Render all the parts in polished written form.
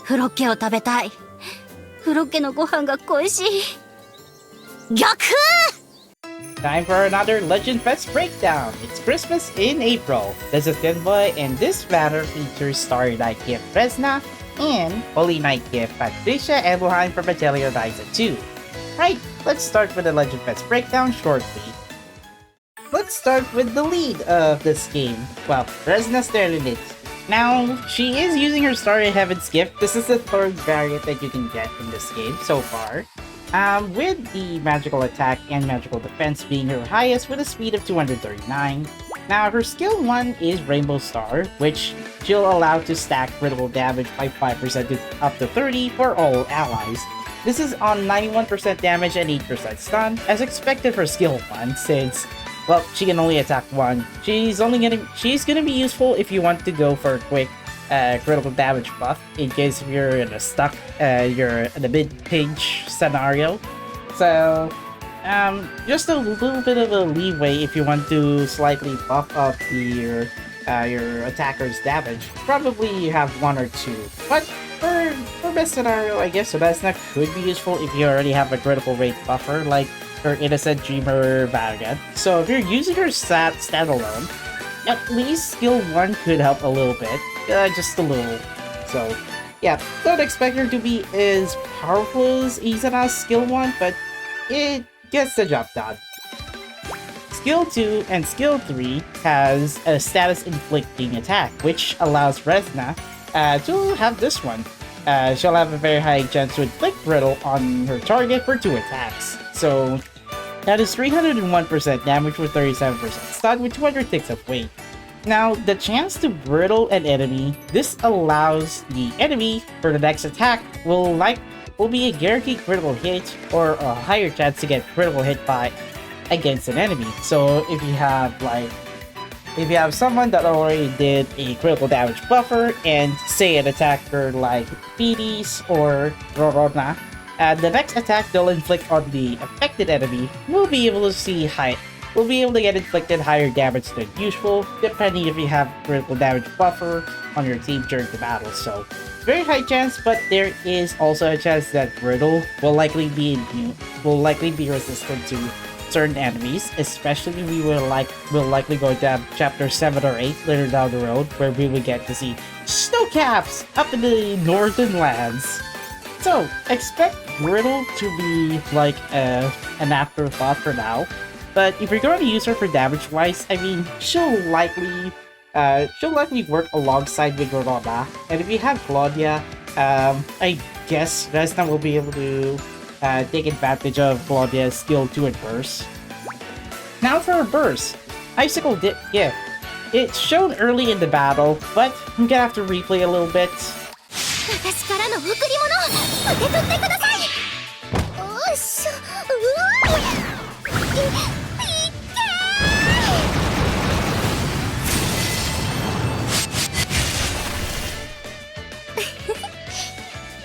フロッケを食べたい。フロッケのご飯が恋しい。逆! Time for another Legend Fes Breakdown! It's Christmas in April. This is Tinboy, and this banner features Starry Night Gift Resna and Holy Night Gift Patricia Abelheim from Atelier Ryzen 2. Right, let's start with the Legend Fes Breakdown shortly. Let's start with the lead of this game. Well, Resna Sternenlicht. Now, she is using her Starry Heaven's Gift. This is the third variant that you can get in this game so far. With the magical attack and magical defense being her highest with a speed of 239. Now, her skill 1 is Rainbow Star, which she'll allow to stack critical damage by 5% to up to 30 for all allies. This is on 91% damage and 8% stun, as expected for skill 1, since, well, she can only attack 1. She's gonna be useful if you want to go for a quick critical damage buff in case you're in you're in a mid-page scenario. So, just a little bit of a leeway if you want to slightly buff up your attacker's damage. Probably you have 1 or 2, but for best scenario, I guess Resna could be useful if you already have a critical rate buffer like her Innocent Dreamer variant. So if you're using her standalone, at least skill 1 could help a little bit. Just a little. So, yeah, don't expect her to be as powerful as Izana's skill 1, but it gets the job done. Skill 2 and skill 3 has a status inflicting attack, which allows Resna to have this one. She'll have a very high chance to inflict brittle on her target for 2 attacks. So, that is 301% damage with 37% stun with 200 ticks of weight. Now, the chance to brittle an enemy, this allows the enemy for the next attack will be a guaranteed critical hit or a higher chance to get critical hit by against an enemy. So if you have someone that already did a critical damage buffer and say an attacker like Pixiv or Rorona, the next attack they'll inflict on the affected enemy will be able to get inflicted higher damage than usual, depending if you have critical damage buffer on your team during the battle. So, very high chance, but there is also a chance that brittle will likely be resistant to certain enemies. Especially we'll likely go to chapter 7 or 8 later down the road, where we will get to see snowcaps up in the northern lands. So, expect brittle to be like an afterthought for now. But if you're going to use her for damage-wise, I mean, she'll likely work alongside with Rorona. And if you have Claudia, I guess Resna will be able to take advantage of Claudia's skill 2 and burst. Now for her burst, Icicle Gift. It's shown early in the battle, but I'm gonna have to replay a little bit.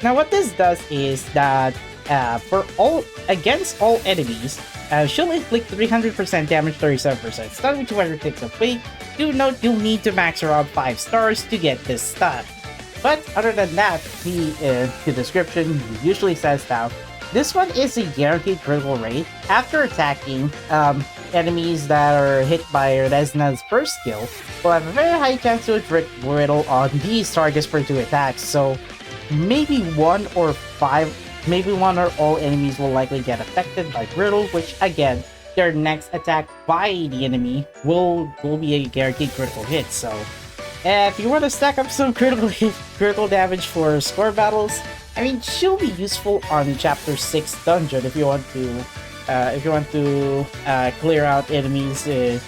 Now what this does is that against all enemies, she'll inflict 300% damage, 37% stun with 200 ticks of weight. Do note you'll need to max around 5 stars to get this stun. But other than that, the description usually says that this one is a guaranteed critical rate. After attacking enemies that are hit by Resna's first skill, will have a very high chance to inflict brittle on these targets for 2 attacks. So maybe one or all enemies will likely get affected by brittle, which again, their next attack by the enemy will be a guaranteed critical hit. So if you want to stack up some critical damage for score battles, I mean, she'll be useful on chapter 6 dungeon if you want to clear out enemies,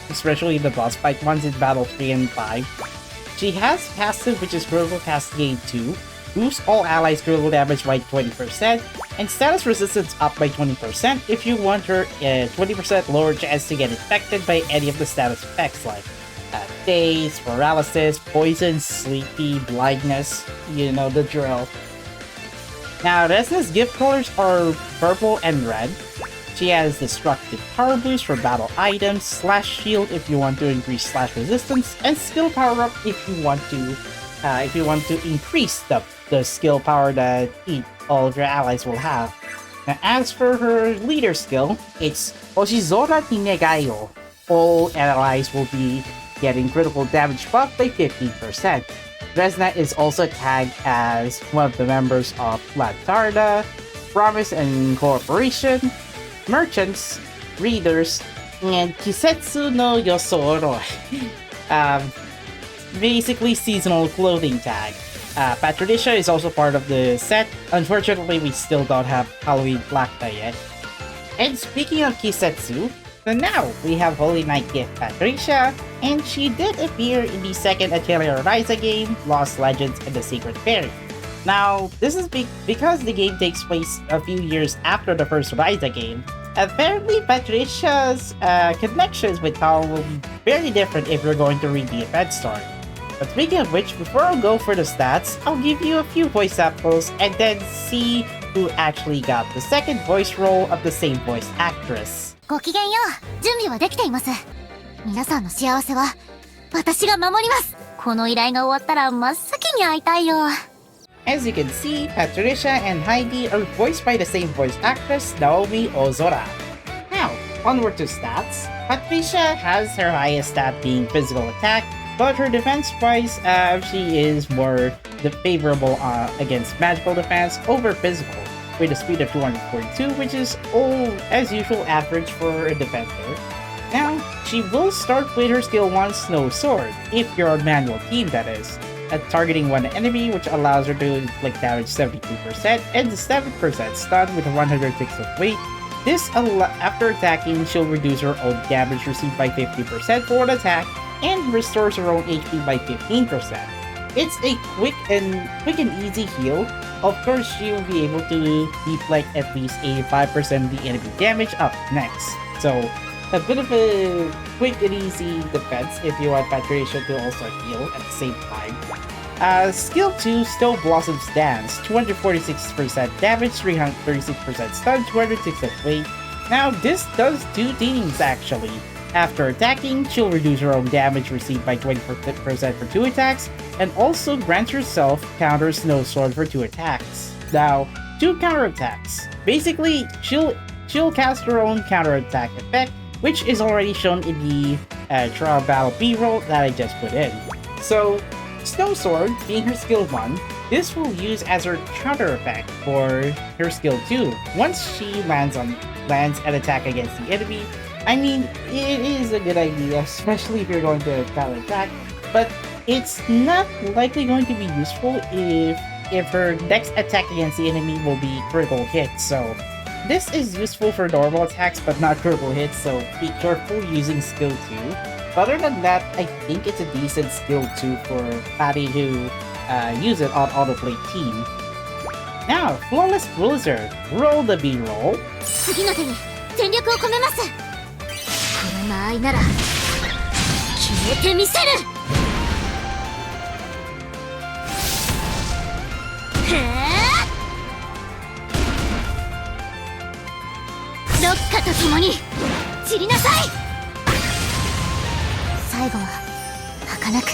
especially the boss fight ones in battle 3 and 5. She has passive, which is Critical Cascade 2, boosts all allies' critical damage by 20%, and status resistance up by 20% if you want her 20% lower chance to get infected by any of the status effects like daze, paralysis, poison, sleepy, blindness, you know the drill. Now, Resna's gift colors are purple and red. She has Destructive Power Boost for battle items, Slash Shield if you want to increase slash resistance, and Skill Power Up if you want to if you want to increase the skill power that all of your allies will have. Now, as for her leader skill, it's Oshizora Tinegayo. All allies will be getting critical damage buff by 15%. Resna is also tagged as one of the members of Latarda, Promise and Corporation, Merchants, Readers, and Kisetsu no Yosoro. Basically seasonal clothing tag. Patricia is also part of the set. Unfortunately, we still don't have Halloween Black Tie yet. And speaking of Kisetsu, so now we have Holy Knight Gift Patricia, and she did appear in the second Atelier Ryzen game, Lost Legends and the Secret Fairy. Now, this is because the game takes place a few years after the first Ryzen game. Apparently, Patricia's connections with Tao will be very different if you're going to read the event story. But speaking of which, before I go for the stats, I'll give you a few voice samples and then see who actually got the second voice role of the same voice actress. ごきげんよう。準備はできています。皆さんの幸せは私が守ります。この依頼が終わったら真っ先に会いたいよ。As you can see, Patricia and Heidi are voiced by the same voice actress, Naomi Ozora. Now, onward to stats. Patricia has her highest stat being physical attack, but her defense-wise, she is more favorable against magical defense over physical, with a speed of 242, which is as usual average for a defender. Now, she will start with her skill 1 Snow Sword, if you're on manual team that is, at targeting one enemy, which allows her to inflict damage 72% and 7% stun with 106 of weight. This, after attacking, she'll reduce her own damage received by 50% for an attack, and restores her own HP by 15%. It's a quick and easy heal. Of course, she'll be able to deflect at least 85% of the enemy damage up next. So, a bit of a quick and easy defense if you want Patricia to also heal at the same time. Skill 2, Snow Blossom's Dance, 246% damage, 336% stun, 206 of weight. Now, this does two things actually. After attacking, she'll reduce her own damage received by 20% for 2 attacks, and also grants herself counter Snow Sword for 2 attacks. Now, 2 counterattacks. Basically, she'll cast her own counterattack effect, which is already shown in the Trial Battle B-roll that I just put in. So, Snow Sword, being her skill 1, this will use as her counter effect for her skill 2. Once she lands an attack against the enemy, I mean, it is a good idea, especially if you're going to counterattack, but it's not likely going to be useful if her next attack against the enemy will be critical hits. So this is useful for normal attacks, but not critical hits, so be careful using skill 2. Other than that, I think it's a decent skill 2 for Patty to use it on autoplay team. Now, Flawless Blizzard, roll the B-roll. 次の手に全力を込めます。この間合いなら決めてみせる。ロッカと共に散りなさい。最後は儚く。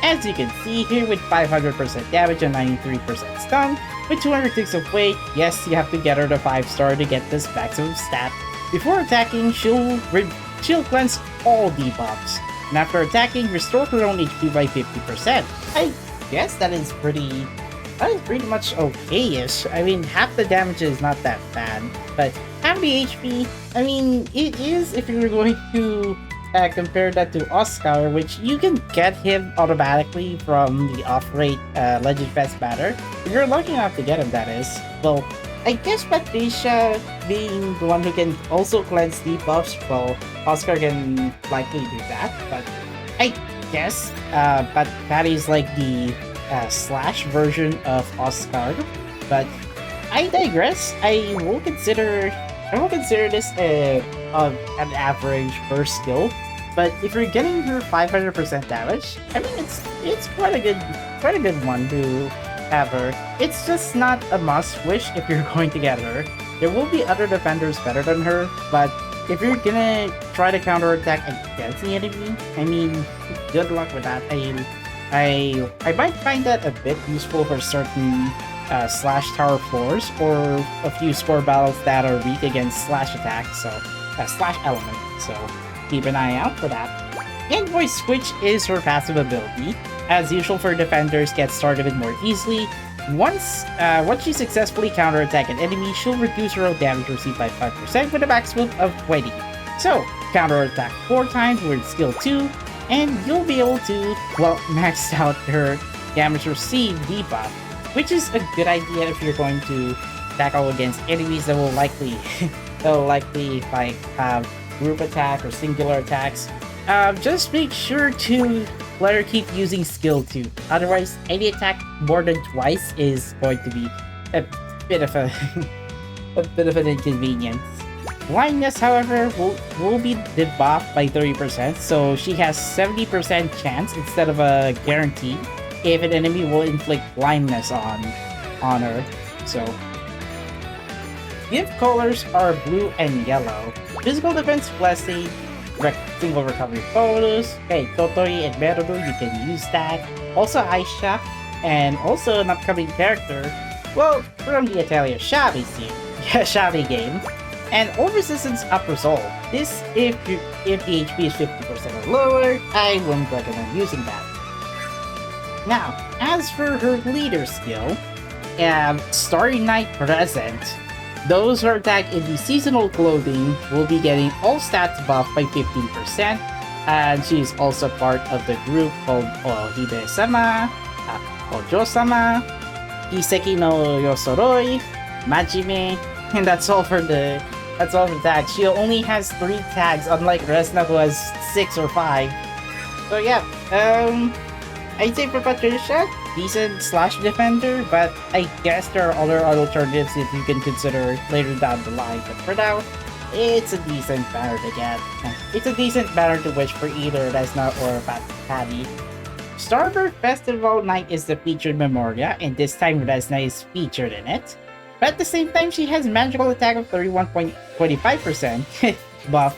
As you can see here with 500% damage and 93% stun, with 206 of weight, yes, you have to get her to 5-star to get this maximum stat. Before attacking, she'll cleanse all debuffs, and after attacking, restore her own HP by 50%. I guess that is pretty much okay-ish. I mean, half the damage is not that bad, but half the HP, I mean, it is if you're going to compare that to Oscar, which you can get him automatically from the off-rate Legend Fes Banner. If you're lucky enough to get him, that is. Well, I guess Patricia being the one who can also cleanse debuffs, well, Oscar can likely do that, but I guess Patty's like the slash version of Oscar. But I digress. I will consider this an average first skill. But if you're getting her 500% damage, I mean it's quite a good one to have her. It's just not a must wish if you're going to get her. There will be other defenders better than her, but if you're gonna try to counterattack against the enemy, I mean, good luck with that. I mean, I might find that a bit useful for certain slash tower floors or a few score battles that are weak against slash attacks, so slash element. So keep an eye out for that. And Voice Switch is her passive ability. As usual for defenders, gets targeted more easily. Once she successfully counterattack an enemy, she'll reduce her own damage received by 5% with a maximum of 20. So, counterattack 4 times with skill 2, and you'll be able to, well, max out her damage received debuff, which is a good idea if you're going to tackle against enemies that will likely, like have group attack or singular attacks. Just make sure to let her keep using skill 2. Otherwise, any attack more than twice is going to be a bit of a bit of an inconvenience. Blindness, however, will be debuffed by 30%, so she has 70% chance instead of a guarantee if an enemy will inflict blindness on her. So, gift colors are blue and yellow. Physical defense blessing, single recovery bonus. Okay, Totori and Memoria, you can use that. Also Aisha, and also an upcoming character, well, from the Atelier Shabby game. And all resistance up resolve. This if the HP is 50% or lower, I wouldn't recommend using that. Now, as for her leader skill, Starry Night Present. Those who are tagged in the seasonal clothing will be getting all stats buffed by 15%, and she's also part of the group called Ohide-sama, Ojo-sama, Kiseki no Yosoroi, Majime, and that's all for the tags. She only has 3 tags, unlike Resna who has 6 or 5. So yeah, I'd say for Patricia, decent slash defender, but I guess there are other alternatives that you can consider later down the line. But for now, it's a decent banner to get. It's a decent banner to wish for either Resna or Patty. Starboard Festival Night is the featured Memoria, and this time Resna is featured in it. But at the same time, she has magical attack of 31.25% buff,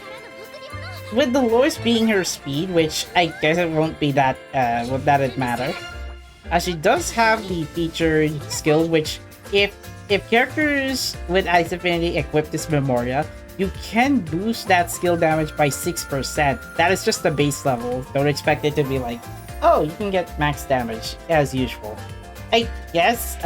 with the lowest being her speed, which I guess it won't be that it matter. As she does have the featured skill, which if characters with Ice Affinity equip this Memoria, you can boost that skill damage by 6%. That is just the base level. Don't expect it to be like, oh, you can get max damage as usual. I guess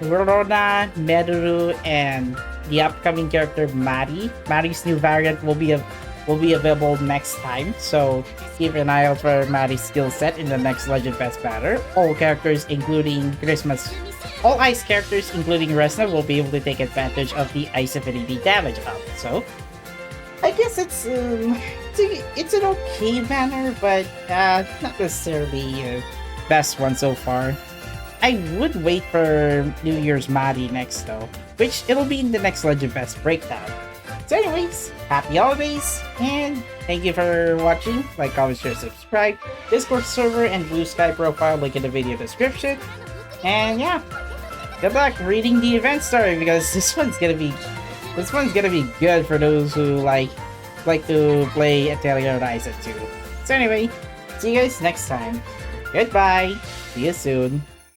Verona, Meru, and the upcoming character Mari's new variant will be available next time, so keep an eye out for Mari's skill set in the next Legend Fes Banner. All characters, including all ice characters, including Resna, will be able to take advantage of the Ice Affinity damage up. So, I guess it's an okay banner, but not necessarily best one so far. I would wait for New Year's Mari next though, which it'll be in the next Legend Fes Breakdown. So anyways, happy holidays, and thank you for watching. Like, comment, share, subscribe. Discord server and Blue Sky profile link in the video description. And yeah, good luck reading the event story, because this one's gonna be good for those who like to play Atelier Ryzen 2. So anyway, see you guys next time. Goodbye. See you soon.